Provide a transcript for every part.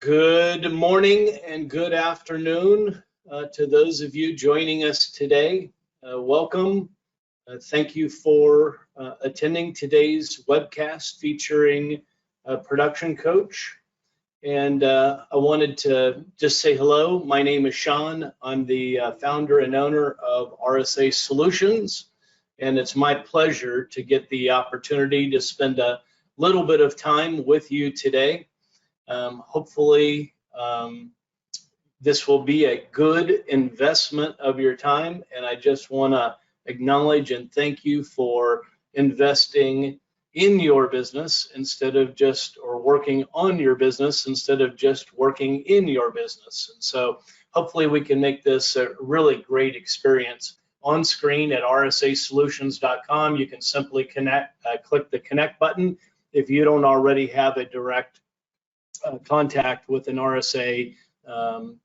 Good morning and good afternoon to those of you joining us today. Welcome. Thank you for attending today's webcast featuring a production coach. And I wanted to just say hello. My name is Sean. I'm the founder and owner of RSA Solutions. And it's my pleasure to get the opportunity to spend a little bit of time with you today. Hopefully, this will be a good investment of your time, and I just want to acknowledge and thank you for investing in your business instead of just, or working on your business instead of just working in your business. And so hopefully we can make this a really great experience. On screen at rsasolutions.com, you can simply click the connect button if you don't already have a direct contact with an RSA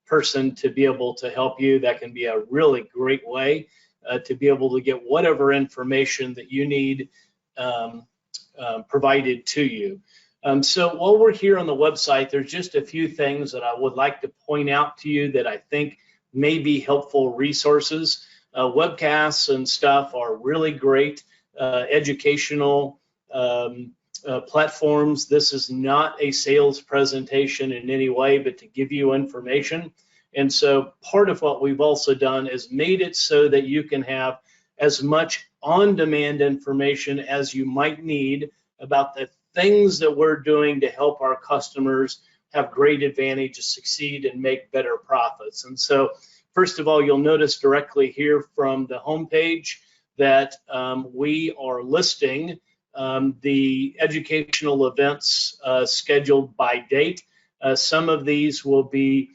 person to be able to help you. That can be a really great way to be able to get whatever information that you need provided to you. So while we're here on the website, there's just a few things that I would like to point out to you that I think may be helpful resources. Webcasts and stuff are really great educational platforms. This is not a sales presentation in any way, but to give you information. And so part of what we've also done is made it so that you can have as much on-demand information as you might need about the things that we're doing to help our customers have great advantage, succeed, and make better profits. And so first of all, you'll notice directly here from the homepage that we are listing the educational events scheduled by date. Some of these will be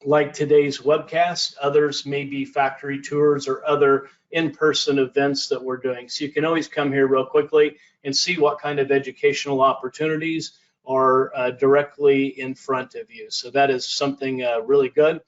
like today's webcast. Others may be factory tours or other in-person events that we're doing. So you can always come here real quickly and see what kind of educational opportunities are directly in front of you. So that is something really good.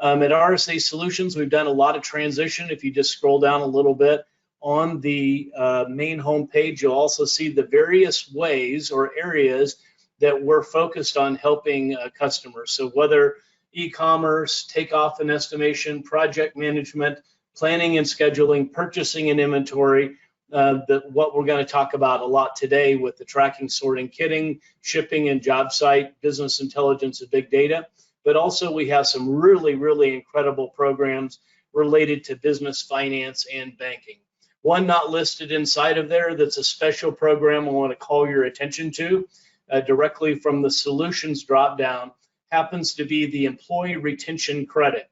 At RSA Solutions, we've done a lot of transition. If you just scroll down a little bit, on the main homepage, you'll also see the various ways or areas that we're focused on helping customers. So whether e-commerce, takeoff and estimation, project management, planning and scheduling, purchasing and inventory, what we're going to talk about a lot today with the tracking, sorting, kitting, shipping and job site, business intelligence and big data. But also we have some really, really incredible programs related to business finance and banking. One not listed inside of there that's a special program I want to call your attention to directly from the solutions dropdown happens to be the employee retention credit.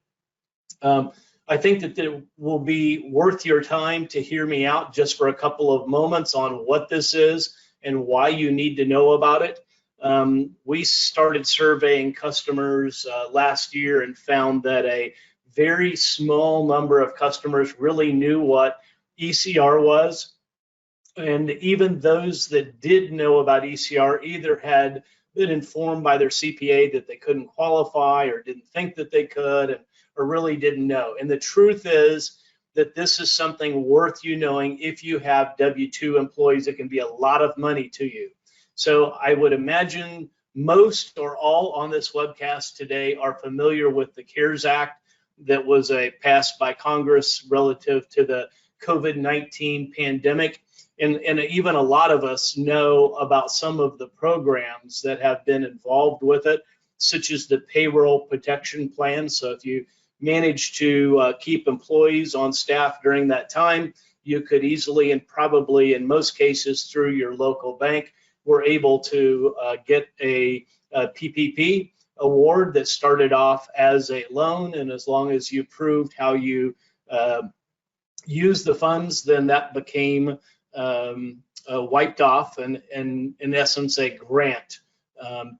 I think that it will be worth your time to hear me out just for a couple of moments on what this is and why you need to know about it. We started surveying customers last year and found that a very small number of customers really knew what ECR was, and even those that did know about ECR either had been informed by their CPA that they couldn't qualify or didn't think that they could, or really didn't know. And the truth is that this is something worth you knowing. If you have W-2 employees, it can be a lot of money to you. So I would imagine most or all on this webcast today are familiar with the CARES Act that was passed by Congress relative to the COVID-19 pandemic, and even a lot of us know about some of the programs that have been involved with it, such as the payroll protection plan. So if you manage to keep employees on staff during that time, you could easily, and probably in most cases through your local bank, were able to get a PPP award that started off as a loan, and as long as you proved how you use the funds, then that became wiped off and in essence a grant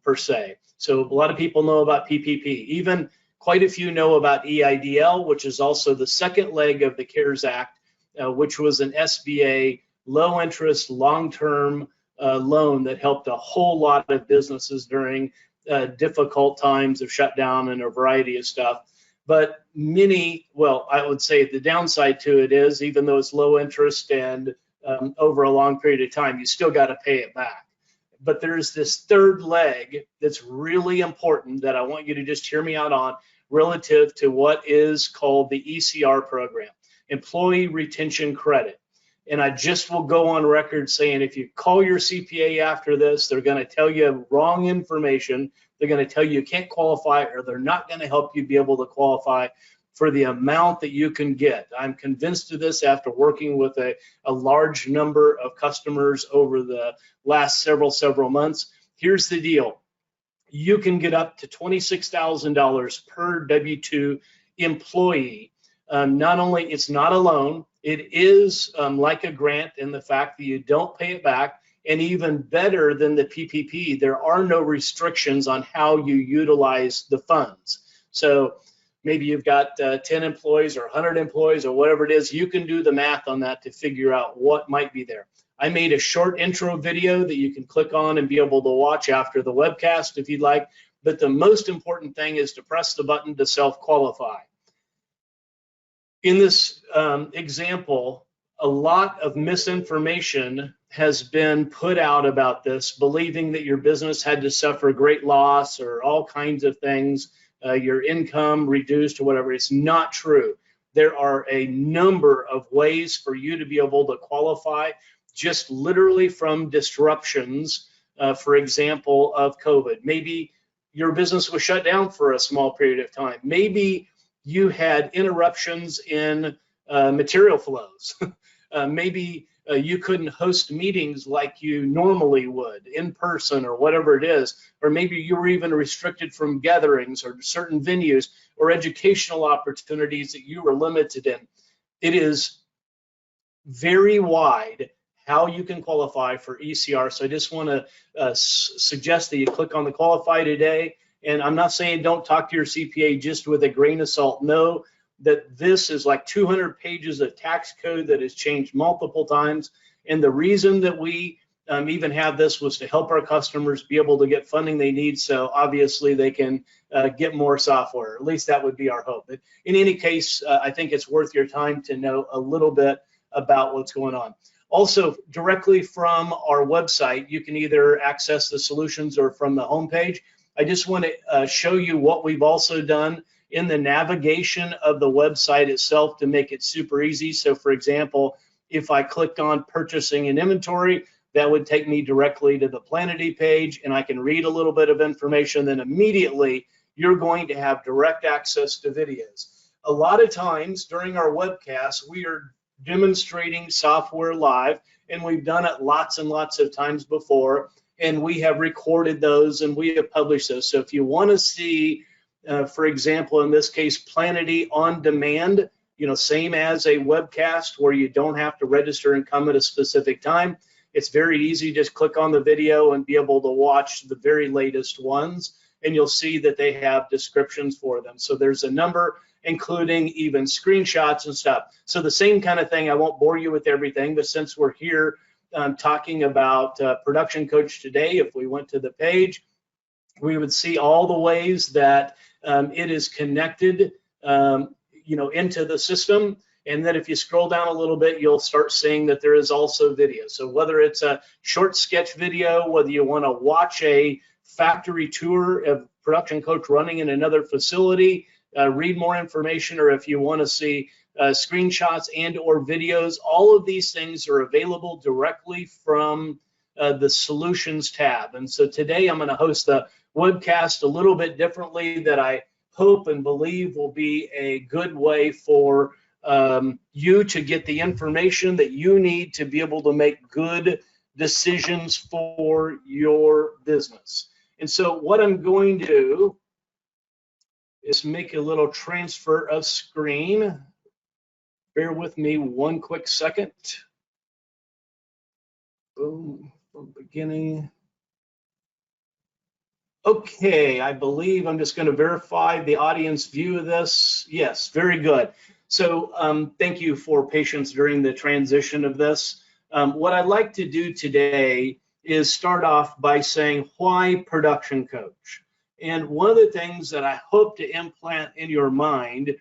per se. So a lot of people know about PPP. Even quite a few know about EIDL, which is also the second leg of the CARES Act, which was an SBA low interest, long-term loan that helped a whole lot of businesses during difficult times of shutdown and a variety of stuff. But many, well, I would say the downside to it is, even though it's low interest and over a long period of time, you still got to pay it back. But there's this third leg that's really important that I want you to just hear me out on, relative to what is called the ECR program, Employee Retention Credit. And I just will go on record saying, if you call your CPA after this, they're going to tell you wrong information. They're going to tell you can't qualify, or they're not going to help you be able to qualify for the amount that you can get. I'm convinced of this after working with a large number of customers over the last several months. Here's the deal. You can get up to $26,000 per W-2 employee. Not only it's not a loan, it is like a grant in the fact that you don't pay it back, and even better than the PPP, there are no restrictions on how you utilize the funds. So maybe you've got 10 employees or 100 employees or whatever it is, you can do the math on that to figure out what might be there. I made a short intro video that you can click on and be able to watch after the webcast if you'd like, but the most important thing is to press the button to self-qualify. In this example, a lot of misinformation has been put out about this, believing that your business had to suffer great loss or all kinds of things, your income reduced or whatever. It's not true. There are a number of ways for you to be able to qualify, just literally from disruptions, for example, of COVID. Maybe your business was shut down for a small period of time. Maybe you had interruptions in material flows. Maybe you couldn't host meetings like you normally would in person or whatever it is, or maybe you were even restricted from gatherings or certain venues or educational opportunities that you were limited in. It is very wide how you can qualify for ECR. So I just want to suggest that you click on the qualify today. And I'm not saying don't talk to your CPA just with a grain of salt. Know that this is like 200 pages of tax code that has changed multiple times. And the reason that we even have this was to help our customers be able to get funding they need, so obviously they can get more software. At least that would be our hope. But in any case, I think it's worth your time to know a little bit about what's going on. Also, directly from our website, you can either access the solutions or from the homepage. I just want to show you what we've also done in the navigation of the website itself to make it super easy. So for example, if I clicked on purchasing and inventory, that would take me directly to the Planety page, and I can read a little bit of information. Then immediately you're going to have direct access to videos. A lot of times during our webcast, we are demonstrating software live, and we've done it lots and lots of times before, and we have recorded those and we have published those. So if you want to see, for example, in this case, Planety on demand, same as a webcast where you don't have to register and come at a specific time. It's very easy. Just click on the video and be able to watch the very latest ones, and you'll see that they have descriptions for them. So there's a number, including even screenshots and stuff. So the same kind of thing. I won't bore you with everything, but since we're here talking about Production Coach today, if we went to the page, we would see all the ways that it is connected, into the system. And then if you scroll down a little bit, you'll start seeing that there is also video. So whether it's a short sketch video, whether you want to watch a factory tour of Production Coach running in another facility, read more information, or if you want to see screenshots and or videos, all of these things are available directly from the Solutions tab. And so today I'm going to host the webcast a little bit differently, that I hope and believe will be a good way for you to get the information that you need to be able to make good decisions for your business. And so what I'm going to do is make a little transfer of screen. Bear with me one quick second. Boom, from beginning. Okay, I believe I'm just going to verify the audience view of this. Yes, very good. So thank you for patience during the transition of this. What I'd like to do today is start off by saying, why Production Coach? And one of the things that I hope to implant in your mind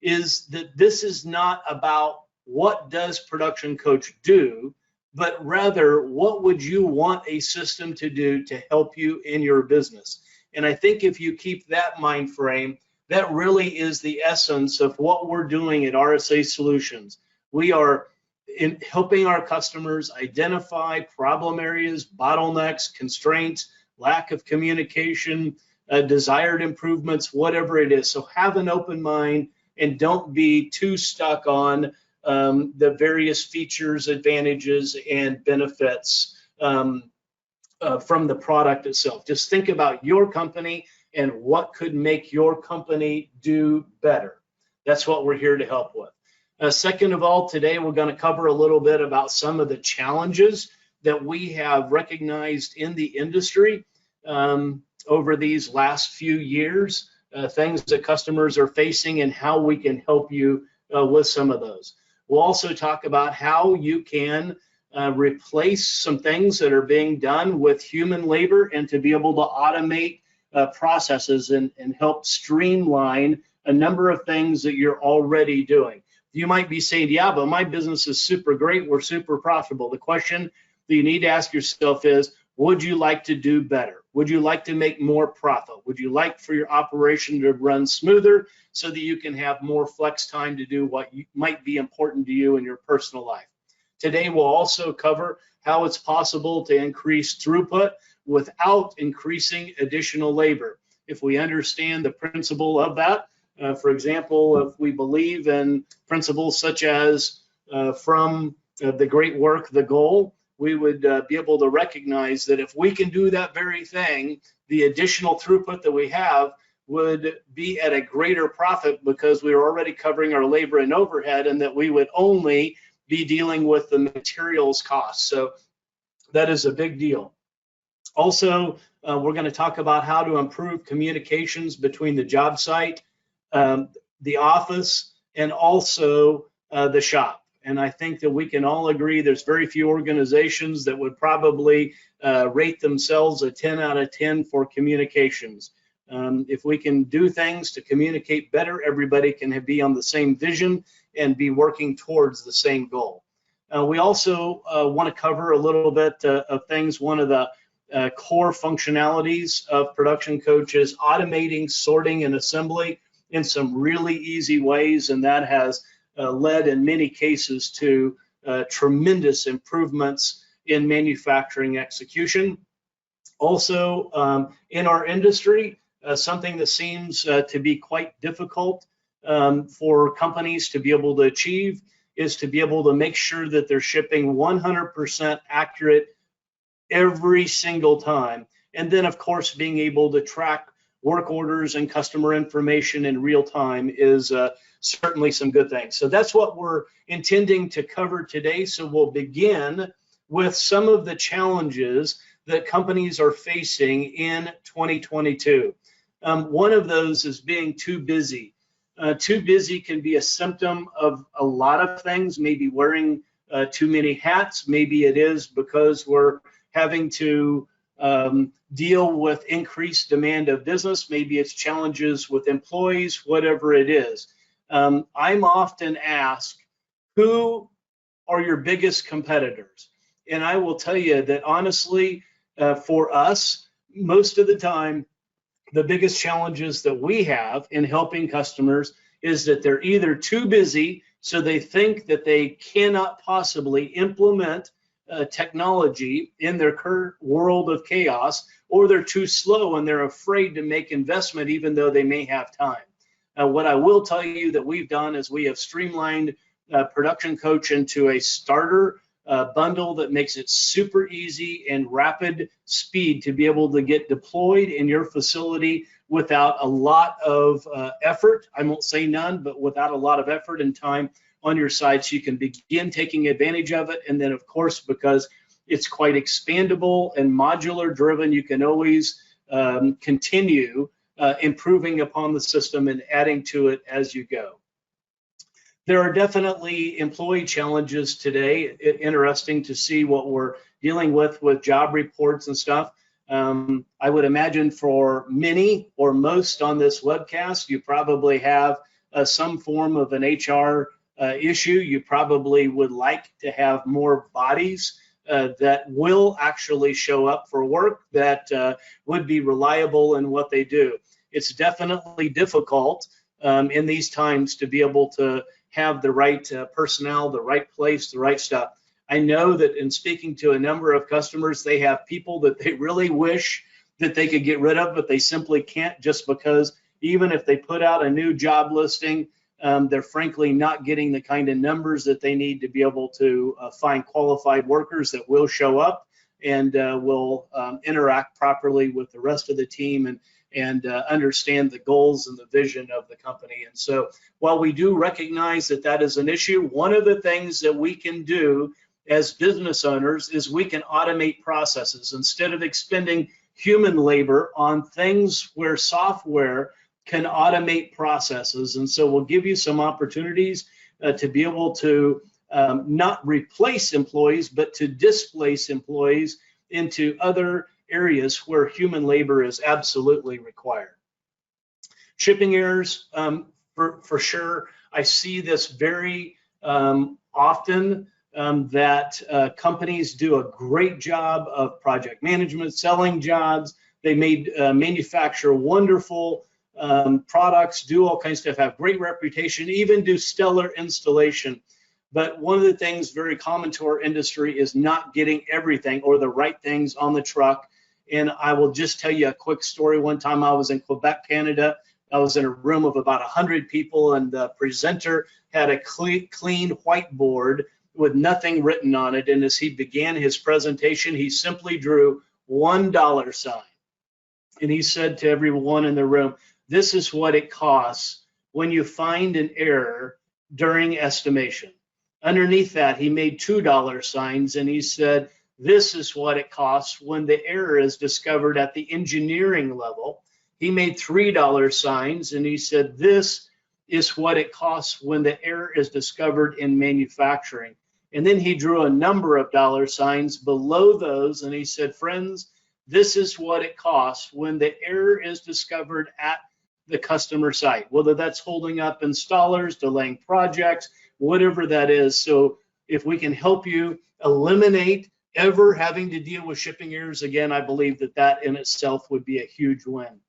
is that this is not about what does Production Coach do, but rather what would you want a system to do to help you in your business. And I think if you keep that mind frame, that really is the essence of what we're doing at RSA Solutions. We are in helping our customers identify problem areas, bottlenecks, constraints, lack of communication, desired improvements, whatever it is. So have an open mind and don't be too stuck on the various features, advantages, and benefits from the product itself. Just think about your company and what could make your company do better. That's what we're here to help with. Second of all, today we're going to cover a little bit about some of the challenges that we have recognized in the industry over these last few years, things that customers are facing and how we can help you with some of those. We'll also talk about how you can replace some things that are being done with human labor and to be able to automate processes and help streamline a number of things that you're already doing. You might be saying, yeah, but my business is super great, we're super profitable. The question that you need to ask yourself is, would you like to do better? Would you like to make more profit? Would you like for your operation to run smoother so that you can have more flex time to do what might be important to you in your personal life? Today, we'll also cover how it's possible to increase throughput without increasing additional labor. If we understand the principle of that, for example, if we believe in principles such as from the great work, the goal, we would be able to recognize that if we can do that very thing, the additional throughput that we have would be at a greater profit because we are already covering our labor and overhead, and that we would only be dealing with the materials costs. So that is a big deal. Also, we're going to talk about how to improve communications between the job site, the office, and also the shop. And I think that we can all agree there's very few organizations that would probably rate themselves a 10 out of 10 for communications. If we can do things to communicate better, everybody can be on the same vision and be working towards the same goal. We also want to cover a little bit of things. One of the core functionalities of Production Coach is automating sorting and assembly in some really easy ways, and that has led in many cases to tremendous improvements in manufacturing execution. Also, in our industry, something that seems to be quite difficult for companies to be able to achieve is to be able to make sure that they're shipping 100% accurate every single time. And then, of course, being able to track work orders and customer information in real time is certainly some good things. So that's what we're intending to cover today. So we'll begin with some of the challenges that companies are facing in 2022. One of those is being too busy. Too busy can be a symptom of a lot of things, maybe wearing too many hats. Maybe it is because we're having to deal with increased demand of business. Maybe it's challenges with employees, whatever it is. I'm often asked, who are your biggest competitors? And I will tell you that honestly, for us, most of the time, the biggest challenges that we have in helping customers is that they're either too busy, so they think that they cannot possibly implement technology in their current world of chaos, or they're too slow and they're afraid to make investment even though they may have time. What I will tell you that we've done is we have streamlined Production Coach into a starter bundle that makes it super easy and rapid speed to be able to get deployed in your facility without a lot of effort. I won't say none, but without a lot of effort and time on your side, so you can begin taking advantage of it. And then, of course, because it's quite expandable and modular driven, you can always continue improving upon the system and adding to it as you go. There are definitely employee challenges today. Interesting to see what we're dealing with job reports and stuff. I would imagine for many or most on this webcast, you probably have some form of an HR issue. You probably would like to have more bodies that will actually show up for work, that would be reliable in what they do. It's definitely difficult in these times to be able to have the right personnel, the right place, the right stuff. I know that in speaking to a number of customers, they have people that they really wish that they could get rid of, but they simply can't, just because even if they put out a new job listing, they're frankly not getting the kind of numbers that they need to be able to find qualified workers that will show up and will interact properly with the rest of the team and understand the goals and the vision of the company. And so while we do recognize that that is an issue, one of the things that we can do as business owners is we can automate processes instead of expending human labor on things where software can automate processes. And so we'll give you some opportunities to be able to not replace employees, but to displace employees into other areas where human labor is absolutely required. Shipping errors, for sure. I see this very often, that companies do a great job of project management, selling jobs. They manufacture wonderful products, do all kinds of stuff, have great reputation, even do stellar installation. But one of the things very common to our industry is not getting everything or the right things on the truck. And I will just tell you a quick story. One time I was in Quebec, Canada. I was in a room of about 100 people, and the presenter had a clean whiteboard with nothing written on it. And as he began his presentation, he simply drew $1 sign. And he said to everyone in the room, "This is what it costs when you find an error during estimation." Underneath that, he made $2 signs, and he said, "This is what it costs when the error is discovered at the engineering level." He made $3 signs, and he said, "This is what it costs when the error is discovered in manufacturing." And then he drew a number of dollar signs below those, and he said, "Friends, this is what it costs when the error is discovered at the customer site," whether that's holding up installers, delaying projects, whatever that is. So if we can help you eliminate ever having to deal with shipping errors, again, I believe that that in itself would be a huge win.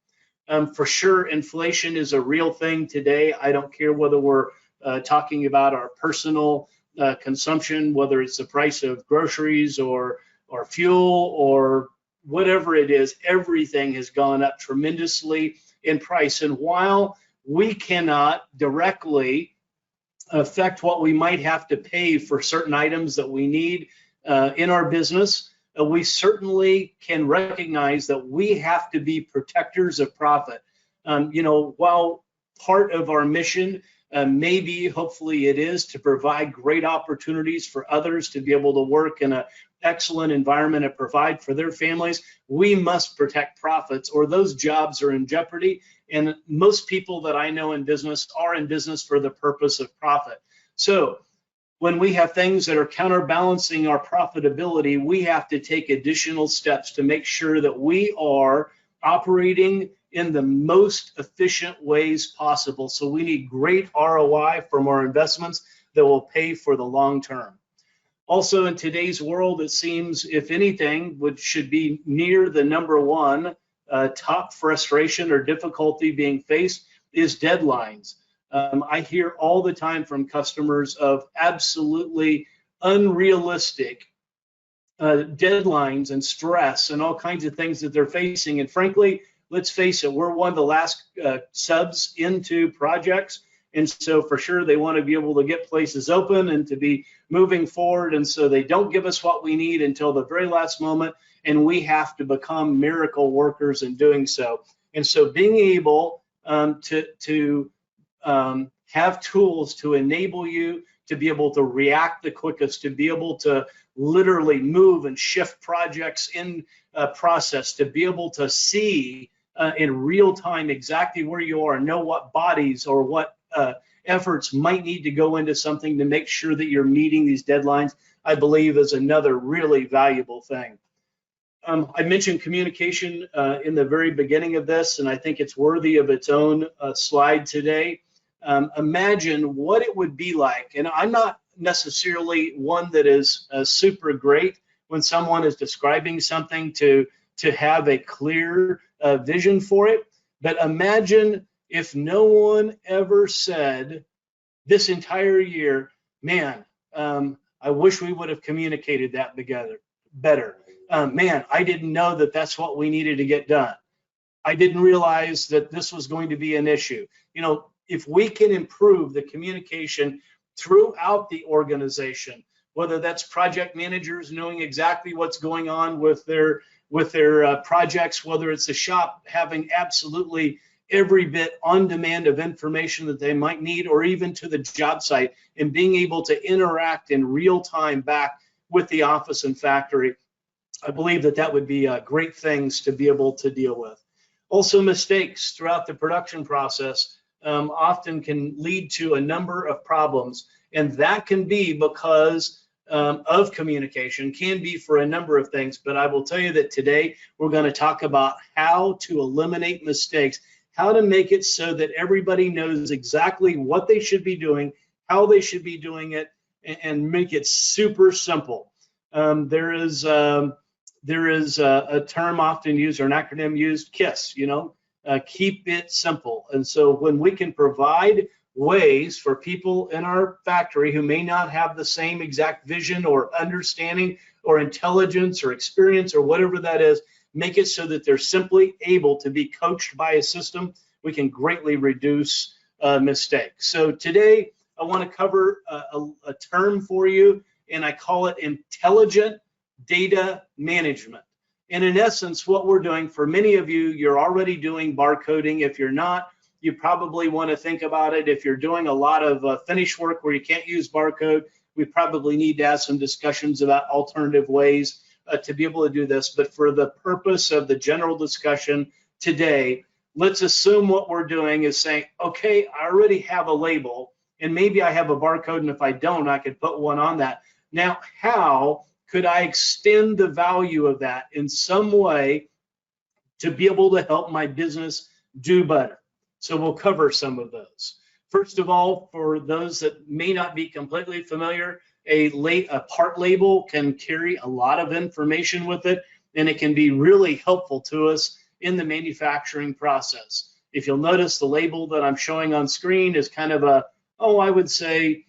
For sure, inflation is a real thing today. I don't care whether we're talking about our personal consumption, whether it's the price of groceries or fuel or whatever it is, everything has gone up tremendously in price. And while we cannot directly affect what we might have to pay for certain items that we need in our business, we certainly can recognize that we have to be protectors of profit. While part of our mission maybe, hopefully it is, to provide great opportunities for others to be able to work in an excellent environment and provide for their families, we must protect profits or those jobs are in jeopardy. And most people that I know in business are in business for the purpose of profit. So when we have things that are counterbalancing our profitability, we have to take additional steps to make sure that we are operating in the most efficient ways possible. So we need great ROI from our investments that will pay for the long term. Also, in today's world, it seems, if anything, which should be near the number one top frustration or difficulty being faced is deadlines. I hear all the time from customers of absolutely unrealistic deadlines and stress and all kinds of things that they're facing. And frankly, let's face it, we're one of the last subs into projects. And so for sure, they want to be able to get places open and to be moving forward. And so they don't give us what we need until the very last moment. And we have to become miracle workers in doing so. And so being able to have tools to enable you to be able to react the quickest, to be able to literally move and shift projects in process, to be able to see in real time exactly where you are, know what bodies or what efforts might need to go into something to make sure that you're meeting these deadlines, I believe is another really valuable thing. I mentioned communication in the very beginning of this, and I think it's worthy of its own slide today. imagine what it would be like. And I'm not necessarily one that is super great when someone is describing something to have a clear vision for it. But imagine if no one ever said this entire year, man, I wish we would have communicated that together better. Man, I didn't know that that's what we needed to get done. I didn't realize that this was going to be an issue. You know, if we can improve the communication throughout the organization, whether that's project managers knowing exactly what's going on with their projects, whether it's a shop having absolutely every bit on demand of information that they might need, or even to the job site and being able to interact in real time back with the office and factory, I believe that that would be great things to be able to deal with. Also, mistakes throughout the production process often can lead to a number of problems, and that can be because of communication, can be for a number of things. But I will tell you that today we're going to talk about how to eliminate mistakes, how to make it so that everybody knows exactly what they should be doing, how they should be doing it, and make it super simple. There is a term often used, or an acronym used, KISS, keep it simple. And so when we can provide ways for people in our factory who may not have the same exact vision or understanding or intelligence or experience or whatever that is, make it so that they're simply able to be coached by a system, we can greatly reduce mistakes. So today I want to cover a term for you, and I call it intelligent data management. And in essence, what we're doing, for many of you, you're already doing barcoding. If you're not, you probably want to think about it. If you're doing a lot of finish work where you can't use barcode, we probably need to have some discussions about alternative ways to be able to do this. But for the purpose of the general discussion today, let's assume what we're doing is saying, okay, I already have a label, and maybe I have a barcode, and if I don't, I could put one on that. Now, how could I extend the value of that in some way to be able to help my business do better? So we'll cover some of those. First of all, for those that may not be completely familiar, a part label can carry a lot of information with it, and it can be really helpful to us in the manufacturing process. If you'll notice, the label that I'm showing on screen is kind of a, I would say,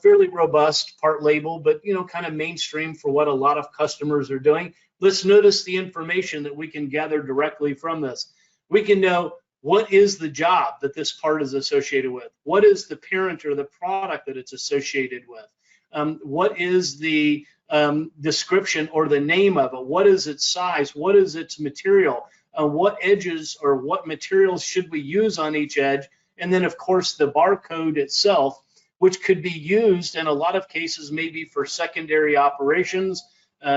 fairly robust part label, but kind of mainstream for what a lot of customers are doing. Let's notice the information that we can gather directly from this. We can know what is the job that this part is associated with, what is the parent or the product that it's associated with, what is the description or the name of it, what is its size, what is its material, what edges or what materials should we use on each edge, and then of course the barcode itself, which could be used in a lot of cases maybe for secondary operations,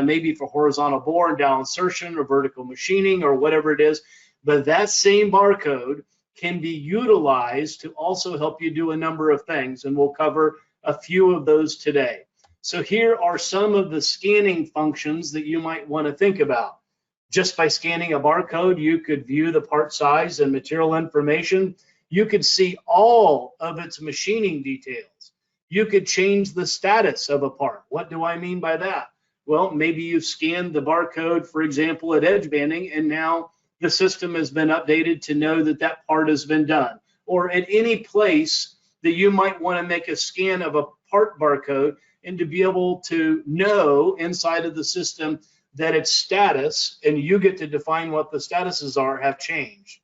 maybe for horizontal bore and down insertion or vertical machining or whatever it is. But that same barcode can be utilized to also help you do a number of things, and we'll cover a few of those today. So here are some of the scanning functions that you might want to think about. Just by scanning a barcode, you could view the part size and material information. You could see all of its machining details. You could change the status of a part. What do I mean by that? Well, maybe you've scanned the barcode, for example, at edge banding, and now the system has been updated to know that that part has been done. Or at any place that you might want to make a scan of a part barcode and to be able to know inside of the system that its status, and you get to define what the statuses are, have changed.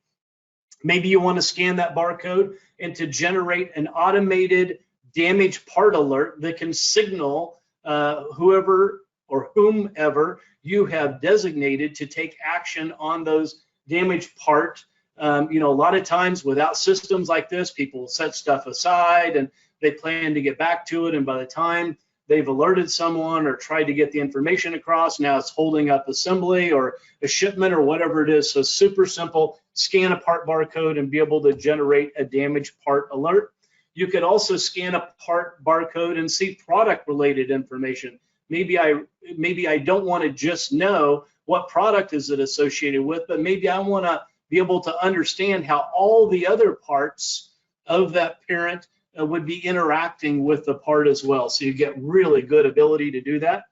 Maybe you want to scan that barcode and to generate an automated damage part alert that can signal whoever or whomever you have designated to take action on those damaged part. A lot of times without systems like this, people set stuff aside and they plan to get back to it, and by the time they've alerted someone or tried to get the information across, now it's holding up assembly or a shipment or whatever it is. So super simple, scan a part barcode and be able to generate a damaged part alert. You could also scan a part barcode and see product related information. Maybe I don't want to just know what product is it associated with, but maybe I want to be able to understand how all the other parts of that parent would be interacting with the part as well. So you get really good ability to do that.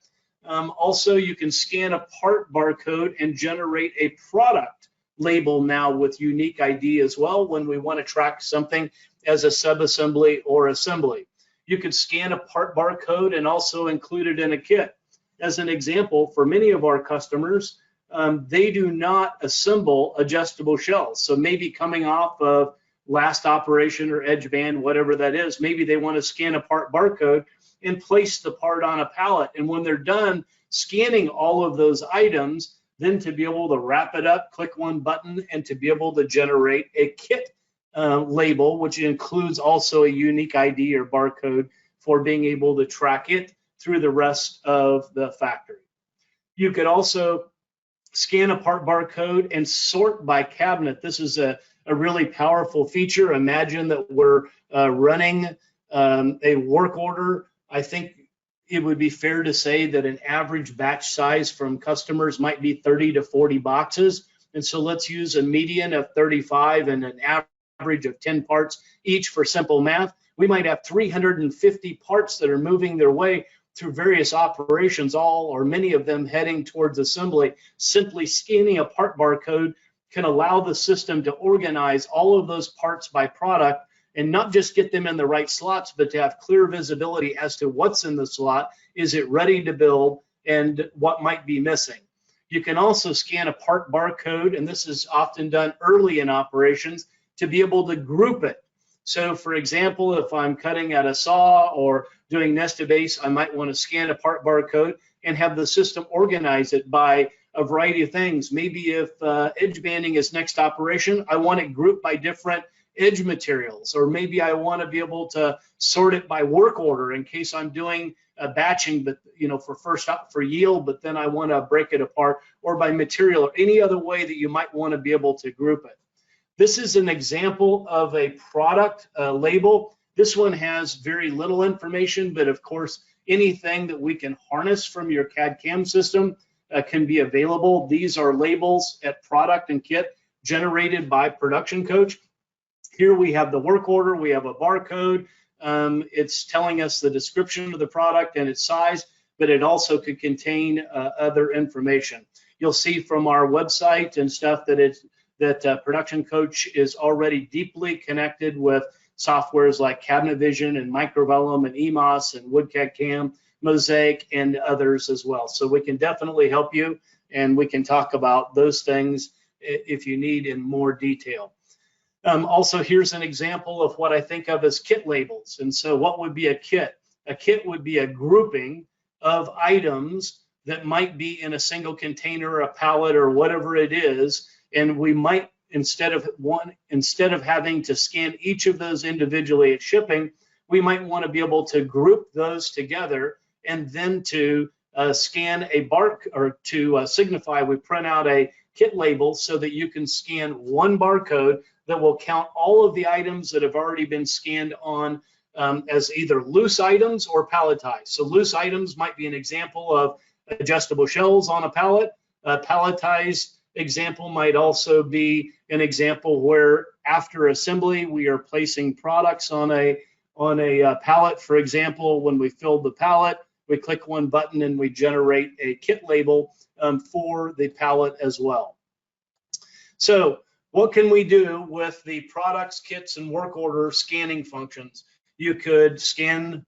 Also, you can scan a part barcode and generate a product label now with unique ID as well when we want to track something as a subassembly or assembly. You could scan a part barcode and also include it in a kit. As an example, for many of our customers, they do not assemble adjustable shells. So maybe coming off of last operation or edge band, whatever that is, maybe they want to scan a part barcode and place the part on a pallet. And when they're done scanning all of those items, then to be able to wrap it up, click one button, and to be able to generate a kit label, which includes also a unique ID or barcode for being able to track it through the rest of the factory. You could also scan a part barcode and sort by cabinet. This is a really powerful feature. Imagine that we're running a work order. I think it would be fair to say that an average batch size from customers might be 30 to 40 boxes. And so let's use a median of 35 and an average of 10 parts each for simple math. We might have 350 parts that are moving their way through various operations, all or many of them heading towards assembly. Simply scanning a part barcode can allow the system to organize all of those parts by product and not just get them in the right slots, but to have clear visibility as to what's in the slot, is it ready to build, and what might be missing. You can also scan a part barcode, and this is often done early in operations, to be able to group it. So for example, if I'm cutting at a saw or doing nested base, I might want to scan a part barcode and have the system organize it by a variety of things. Maybe if edge banding is next operation, I want it grouped by different edge materials, or maybe I want to be able to sort it by work order in case I'm doing a batching, but for yield, but then I want to break it apart, or by material, or any other way that you might want to be able to group it. This is an example of a product label. This one has very little information, but of course, anything that we can harness from your CAD/CAM system can be available. These are labels at product and kit generated by Production Coach. Here we have the work order, we have a barcode. It's telling us the description of the product and its size, but it also could contain other information. You'll see from our website and stuff that Production Coach is already deeply connected with softwares like Cabinet Vision and Microvellum and EMOS and WoodCAD/CAM, Mosaic, and others as well. So we can definitely help you, and we can talk about those things if you need in more detail. Also, here's an example of what I think of as kit labels. And so what would be a kit? A kit would be a grouping of items that might be in a single container, a pallet, or whatever it is. And we might, instead of having to scan each of those individually at shipping, we might want to be able to group those together, and then to scan a or to signify, we print out a kit label so that you can scan one barcode that will count all of the items that have already been scanned on as either loose items or palletized. So loose items might be an example of adjustable shells on a pallet. A palletized example might also be an example where after assembly we are placing products on a pallet. For example, when we filled the pallet, we click one button and we generate a kit label for the pallet as well. So what can we do with the products, kits, and work order scanning functions? You could scan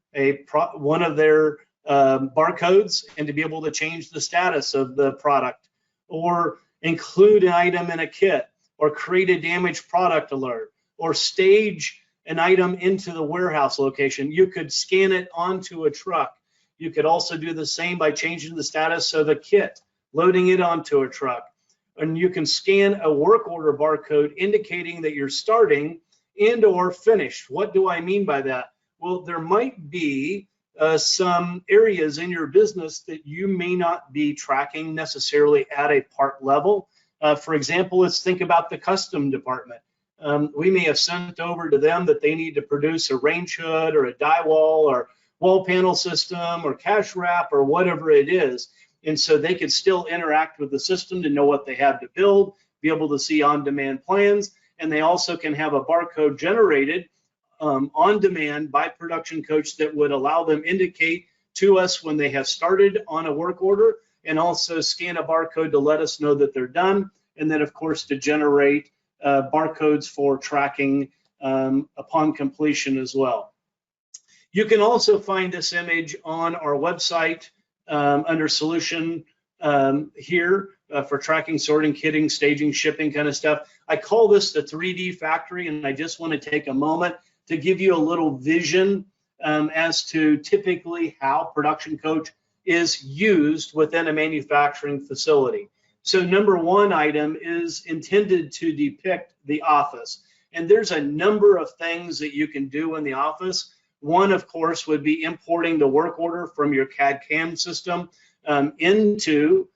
one of their barcodes and to be able to change the status of the product, or include an item in a kit, or create a damaged product alert, or stage an item into the warehouse location. You could scan it onto a truck. You could also do the same by changing the status of a kit, loading it onto a truck. And you can scan a work order barcode indicating that you're starting and or finished. What do I mean by that? Well, there might be some areas in your business that you may not be tracking necessarily at a part level. For example, let's think about the custom department. We may have sent over to them that they need to produce a range hood or a die wall or wall panel system or cash wrap or whatever it is. And so they could still interact with the system to know what they have to build, be able to see on-demand plans, and they also can have a barcode generated on demand by production coach that would allow them indicate to us when they have started on a work order, and also scan a barcode to let us know that they're done, and then of course to generate barcodes for tracking upon completion as well. You can also find this image on our website under solution here for tracking, sorting, kitting, staging, shipping kind of stuff. I call this the 3D factory, and I just want to take a moment to give you a little vision as to typically how production coach is used within a manufacturing facility. So number one item is intended to depict the office. And there's a number of things that you can do in the office. One, of course, would be importing the work order from your CAD/CAM system into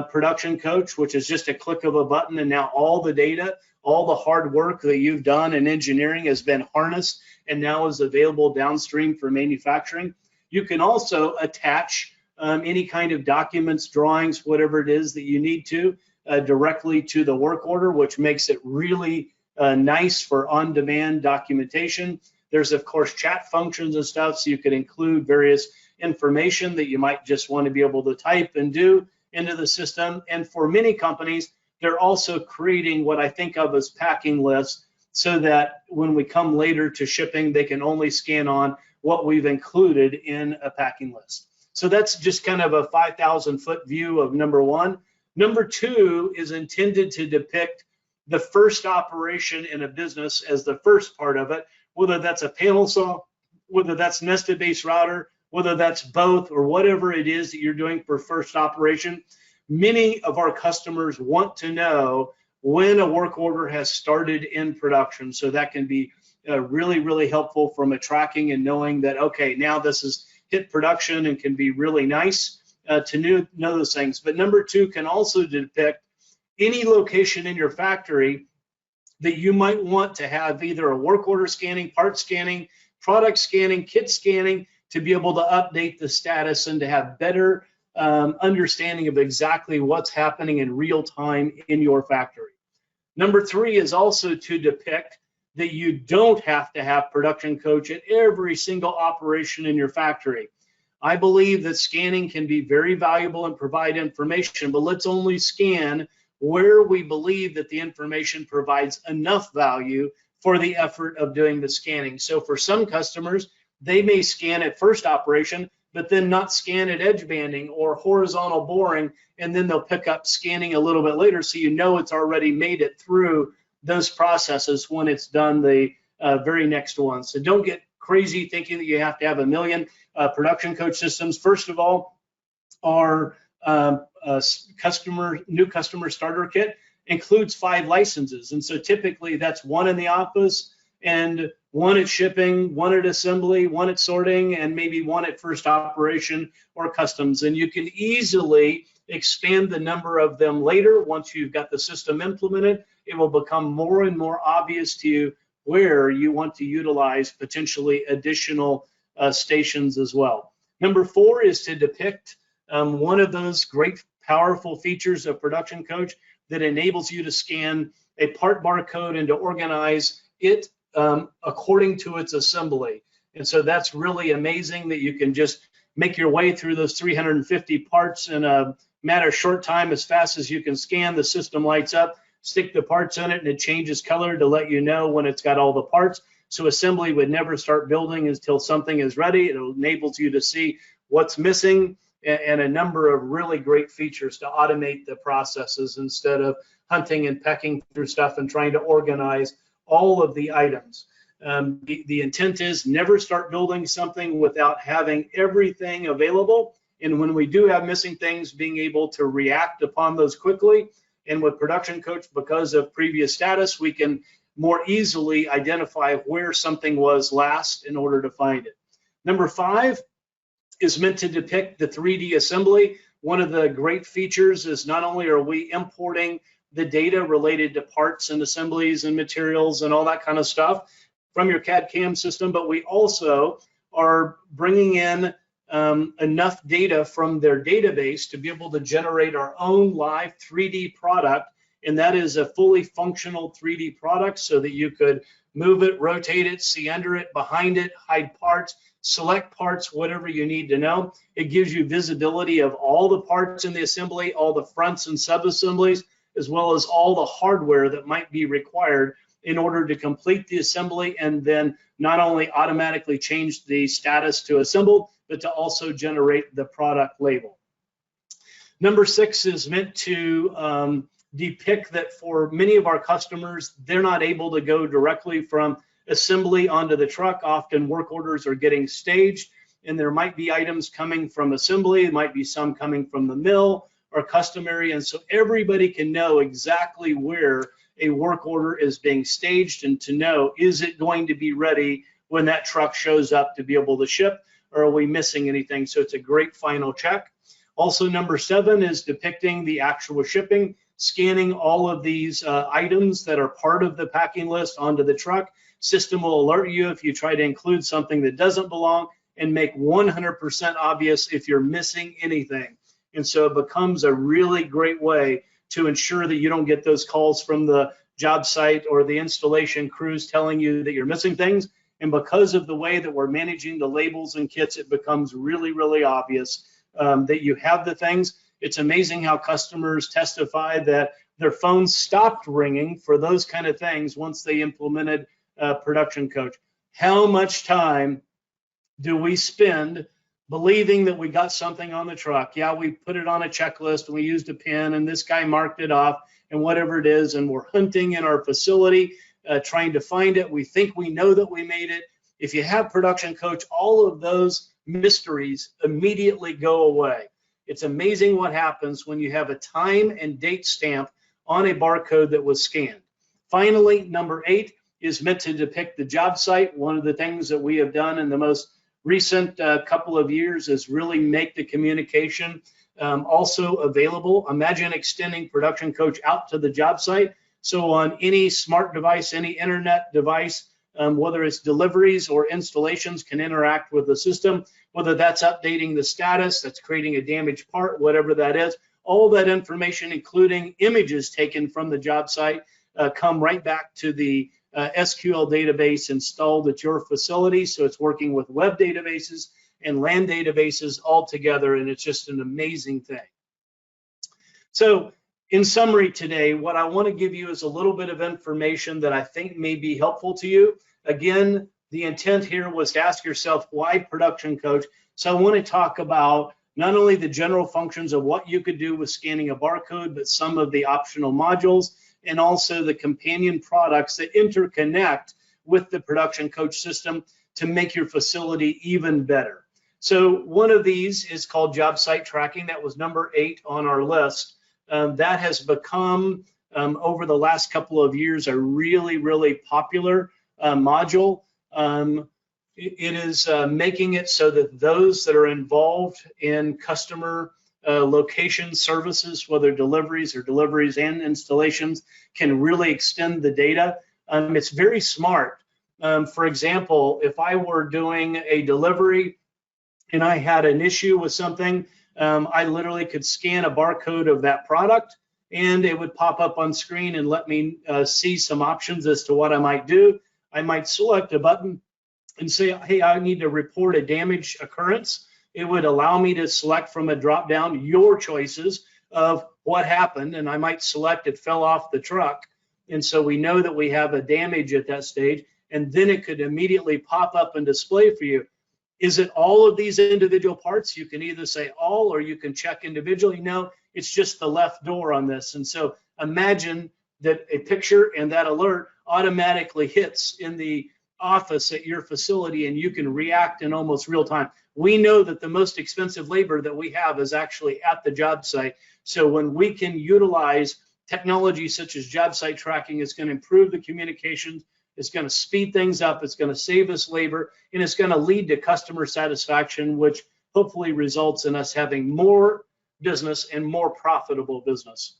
production coach, which is just a click of a button, and now all the data, all the hard work that you've done in engineering has been harnessed and now is available downstream for manufacturing. You can also attach any kind of documents, drawings, whatever it is that you need to directly to the work order, which makes it really nice for on-demand documentation. There's of course chat functions and stuff, so you could include various information that you might just want to be able to type and do into the system. And for many companies, they're also creating what I think of as packing lists, so that when we come later to shipping, they can only scan on what we've included in a packing list. So that's just kind of a 5,000-foot view of number one. Number two is intended to depict the first operation in a business as the first part of it, whether that's a panel saw, whether that's nested base router, whether that's both, or whatever it is that you're doing for first operation. Many of our customers want to know when a work order has started in production. So that can be really, really helpful from a tracking and knowing that, okay, now this is hit production, and can be really nice to know those things. But number two can also depict any location in your factory that you might want to have either a work order scanning, part scanning, product scanning, kit scanning, to be able to update the status and to have better understanding of exactly what's happening in real time in your factory. Number three is also to depict that you don't have to have production coach at every single operation in your factory. I believe that scanning can be very valuable and provide information, but let's only scan where we believe that the information provides enough value for the effort of doing the scanning. So for some customers, they may scan at first operation, but then not scan at edge banding or horizontal boring, and then they'll pick up scanning a little bit later, so you know it's already made it through those processes when it's done the very next one. So don't get crazy thinking that you have to have a million production coach systems. First of all, our new customer starter kit includes 5 licenses, and so typically that's 1 in the office and 1 at shipping, 1 at assembly, 1 at sorting, and maybe 1 at first operation or customs. And you can easily expand the number of them later. Once you've got the system implemented, it will become more and more obvious to you where you want to utilize potentially additional stations as well. Number 4 is to depict one of those great powerful features of Production Coach that enables you to scan a part barcode and to organize it according to its assembly. And so that's really amazing that you can just make your way through those 350 parts in a matter of short time. As fast as you can scan, the system lights up, stick the parts in it, and it changes color to let you know when it's got all the parts. So assembly would never start building until something is ready. It enables you to see what's missing, and a number of really great features to automate the processes instead of hunting and pecking through stuff and trying to organize all of the items. The intent is never start building something without having everything available. And when we do have missing things, being able to react upon those quickly. And with Production Coach, because of previous status, we can more easily identify where something was last in order to find it. Number 5 is meant to depict the 3D assembly. One of the great features is not only are we importing the data related to parts and assemblies and materials and all that kind of stuff from your CAD/CAM system, but we also are bringing in enough data from their database to be able to generate our own live 3D product and that is a fully functional 3D product so that you could move it, rotate it, see under it, behind it, hide parts, select parts, whatever you need to know. It gives you visibility of all the parts in the assembly, all the fronts and sub-assemblies, as well as all the hardware that might be required in order to complete the assembly, and then not only automatically change the status to assembled, but to also generate the product label. Number 6 is meant to depict that for many of our customers, they're not able to go directly from assembly onto the truck. Often work orders are getting staged, and there might be items coming from assembly, there might be some coming from the mill or customary, and so everybody can know exactly where a work order is being staged, and to know, is it going to be ready when that truck shows up to be able to ship, or are we missing anything? So it's a great final check. Also, number 7 is depicting the actual shipping, scanning all of these items that are part of the packing list onto the truck. System will alert you if you try to include something that doesn't belong, and make 100% obvious if you're missing anything. And so it becomes a really great way to ensure that you don't get those calls from the job site or the installation crews telling you that you're missing things. And because of the way that we're managing the labels and kits, it becomes really, really obvious that you have the things. It's amazing how customers testify that their phones stopped ringing for those kind of things once they implemented Production Coach. How much time do we spend believing that we got something on the truck? Yeah, we put it on a checklist and we used a pin and this guy marked it off and whatever it is, and we're hunting in our facility trying to find it. We think we know that we made it. If you have Production Coach, all of those mysteries immediately go away. It's amazing what happens when you have a time and date stamp on a barcode that was scanned. Finally, number 8 is meant to depict the job site. One of the things that we have done in the most recent couple of years is really make the communication also available. Imagine extending Production Coach out to the job site. So on any smart device, any internet device, whether it's deliveries or installations, can interact with the system, whether that's updating the status, that's creating a damaged part, whatever that is. All that information, including images taken from the job site, come right back to the SQL database installed at your facility. So it's working with web databases and LAN databases all together, and it's just an amazing thing. So in summary today, what I want to give you is a little bit of information that I think may be helpful to you. Again, the intent here was to ask yourself, why Production Coach? So I want to talk about not only the general functions of what you could do with scanning a barcode, but some of the optional modules, and also the companion products that interconnect with the Production Coach system to make your facility even better. So one of these is called Job Site Tracking. That was number 8 on our list. That has become, over the last couple of years, a really, really popular module. It is making it so that those that are involved in customer location services, whether deliveries and installations, can really extend the data. It's very smart. For example, if I were doing a delivery and I had an issue with something, I literally could scan a barcode of that product and it would pop up on screen and let me see some options as to what I might do. I might select a button and say, hey, I need to report a damage occurrence. It would allow me to select from a drop down your choices of what happened, and I might select it fell off the truck. And so we know that we have a damage at that stage, and then it could immediately pop up and display for you. Is it all of these individual parts? You can either say all, or you can check individually. No, it's just the left door on this. And so imagine that a picture and that alert automatically hits in the office at your facility, and you can react in almost real time. We know that the most expensive labor that we have is actually at the job site. So when we can utilize technology such as job site tracking, it's going to improve the communications, it's going to speed things up, it's going to save us labor, and it's going to lead to customer satisfaction, which hopefully results in us having more business and more profitable business.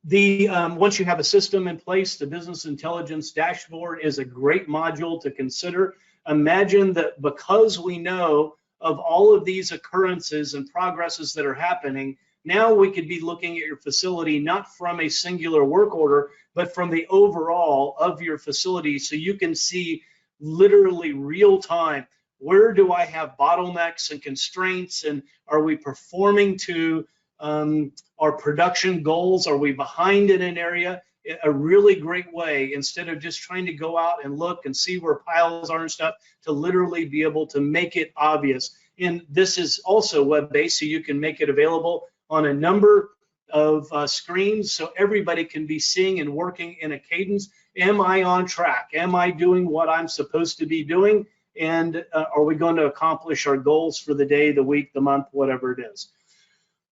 Once you have a system in place, the business intelligence dashboard is a great module to consider. Imagine that because we know of all of these occurrences and progresses that are happening, now we could be looking at your facility not from a singular work order, but from the overall of your facility, so you can see literally real time, where do I have bottlenecks and constraints, and are we performing to our production goals? Are we behind in an area? A really great way, instead of just trying to go out and look and see where piles are and stuff, to literally be able to make it obvious. And this is also web-based, so you can make it available on a number of screens, so everybody can be seeing and working in a cadence. Am I on track? Am I doing what I'm supposed to be doing? And are we going to accomplish our goals for the day, the week, the month, whatever it is?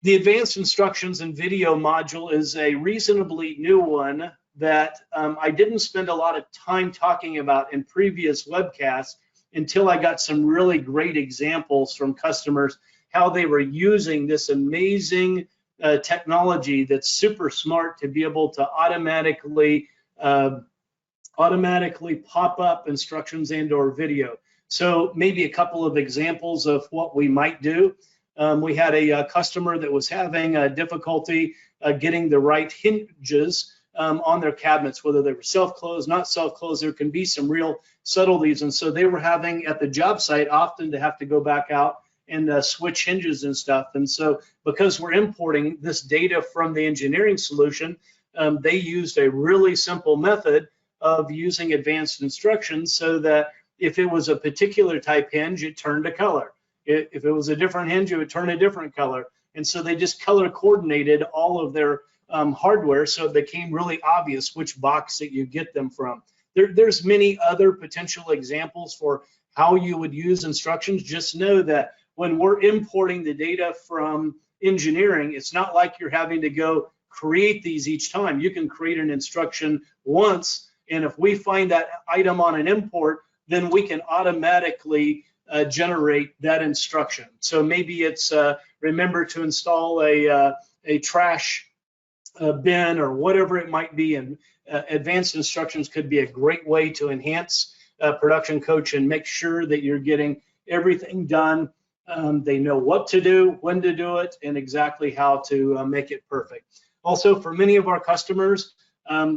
The advanced instructions and video module is a reasonably new one that I didn't spend a lot of time talking about in previous webcasts until I got some really great examples from customers, how they were using this amazing technology that's super smart to be able to automatically pop up instructions and or video. So maybe a couple of examples of what we might do. We had a customer that was having difficulty getting the right hinges on their cabinets, whether they were self-closed, not self-closed. There can be some real subtleties, and so they were having at the job site often to have to go back out and switch hinges and stuff. And so because we're importing this data from the engineering solution, they used a really simple method of using advanced instructions, so that if it was a particular type hinge, it turned a color. If it was a different hinge, it would turn a different color. And so they just color coordinated all of their hardware, so it became really obvious which box that you get them from. There's many other potential examples for how you would use instructions. Just know that when we're importing the data from engineering, it's not like you're having to go create these each time. You can create an instruction once, and if we find that item on an import, then we can automatically generate that instruction. So maybe it's remember to install a trash bin or whatever it might be, and advanced instructions could be a great way to enhance Production Coach and make sure that you're getting everything done. They know what to do, when to do it, and exactly how to make it perfect. Also, for many of our customers,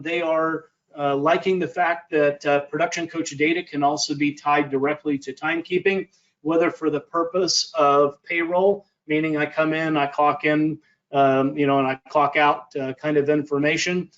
they are liking the fact that Production Coach data can also be tied directly to timekeeping, whether for the purpose of payroll, meaning I come in, I clock in, and I clock out kind of information,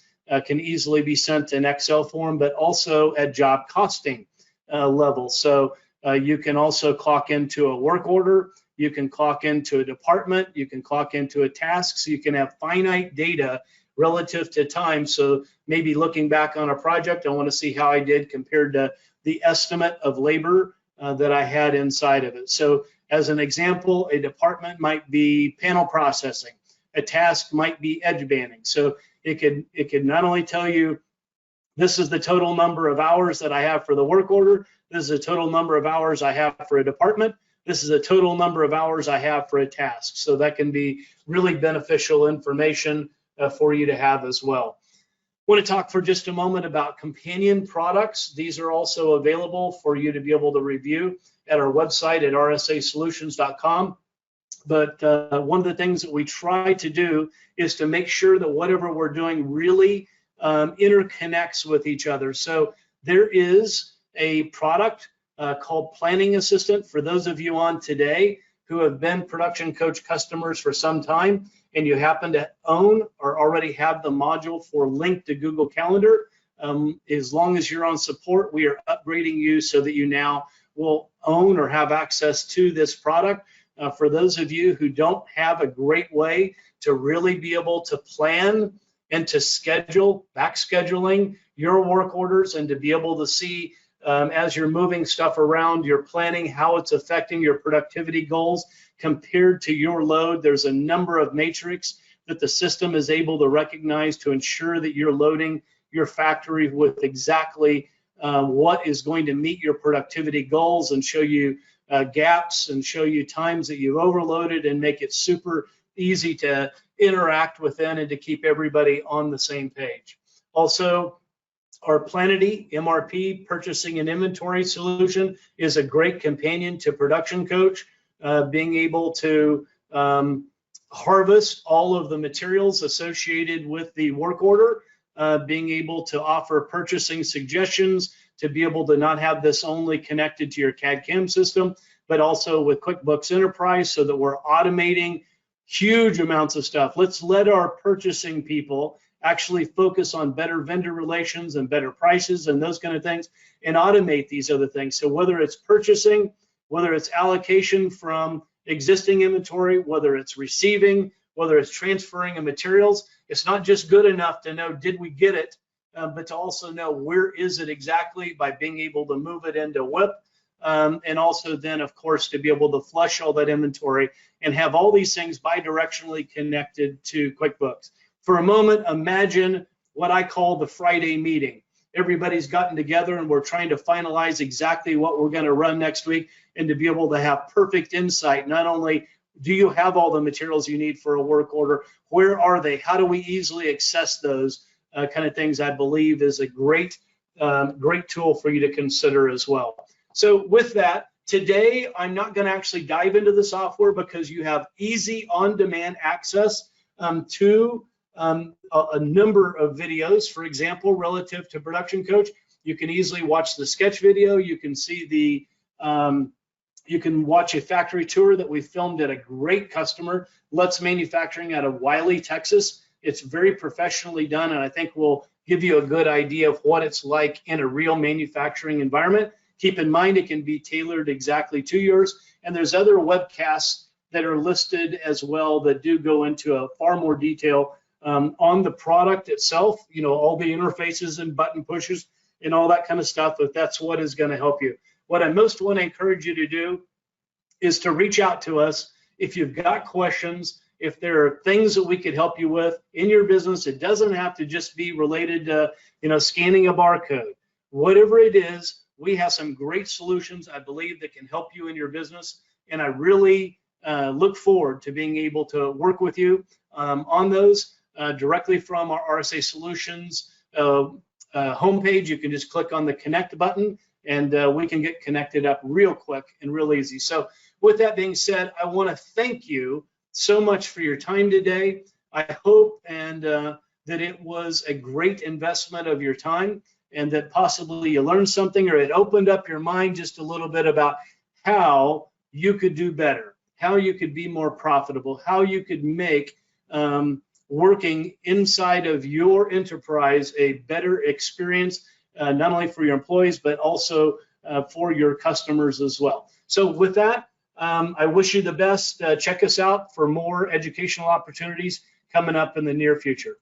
can easily be sent in Excel form, but also at job costing level. So you can also clock into a work order, you can clock into a department, you can clock into a task, so you can have finite data relative to time. So maybe looking back on a project, I want to see how I did compared to the estimate of labor that I had inside of it. So as an example, a department might be panel processing, a task might be edge banding. So it could not only tell you this is the total number of hours that I have for the work order, this is the total number of hours I have for a department, this is a total number of hours I have for a task. So that can be really beneficial information for you to have as well. I want to talk for just a moment about companion products. These are also available for you to be able to review at our website at rsasolutions.com. But one of the things that we try to do is to make sure that whatever we're doing really interconnects with each other. So there is a product called Planning Assistant for those of you on today who have been Production Coach customers for some time, and you happen to own or already have the module for link to Google Calendar. As long as you're on support, we are upgrading you so that you now will own or have access to this product. For those of you who don't have a great way to really be able to plan and to schedule, back scheduling your work orders, and to be able to see as you're moving stuff around, you're planning how it's affecting your productivity goals compared to your load. There's a number of matrix that the system is able to recognize to ensure that you're loading your factory with exactly what is going to meet your productivity goals, and show you gaps and show you times that you've overloaded, and make it super easy to interact within and to keep everybody on the same page. Also, our Planity MRP purchasing and inventory solution is a great companion to Production Coach, being able to harvest all of the materials associated with the work order, being able to offer purchasing suggestions, to be able to not have this only connected to your CAD/CAM system, but also with QuickBooks Enterprise, so that we're automating huge amounts of stuff. Let's let our purchasing people actually focus on better vendor relations and better prices and those kind of things, and automate these other things. So whether it's purchasing, whether it's allocation from existing inventory, whether it's receiving, whether it's transferring of materials, it's not just good enough to know, did we get it, but to also know where is it exactly by being able to move it into WIP, and also then, of course, to be able to flush all that inventory and have all these things bidirectionally connected to QuickBooks. For a moment, imagine what I call the Friday meeting. Everybody's gotten together and we're trying to finalize exactly what we're going to run next week, and to be able to have perfect insight. Not only do you have all the materials you need for a work order, where are they? How do we easily access those kind of things? I believe is a great tool for you to consider as well. So with that, today I'm not going to actually dive into the software, because you have easy on-demand access to a number of videos. For example, relative to Production Coach, you can easily watch the sketch video. You can see the you can watch a factory tour that we filmed at a great customer, Let's Manufacturing, out of Wiley, Texas. It's very professionally done, and I think will give you a good idea of what it's like in a real manufacturing environment. Keep in mind, it can be tailored exactly to yours, and there's other webcasts that are listed as well that do go into a far more detail on the product itself, you know, all the interfaces and button pushes and all that kind of stuff, if that's what is going to help you. What I most want to encourage you to do is to reach out to us if you've got questions, if there are things that we could help you with in your business. It doesn't have to just be related to, you know, scanning a barcode. Whatever it is, we have some great solutions, I believe, that can help you in your business, and I really look forward to being able to work with you on those directly from our RSA Solutions homepage. You can just click on the connect button, and we can get connected up real quick and real easy. So with that being said, I want to thank you so much for your time today. I hope that it was a great investment of your time, and that possibly you learned something, or it opened up your mind just a little bit about how you could do better, how you could be more profitable, how you could make working inside of your enterprise a better experience, not only for your employees, but also for your customers as well. So with that, I wish you the best. Check us out for more educational opportunities coming up in the near future.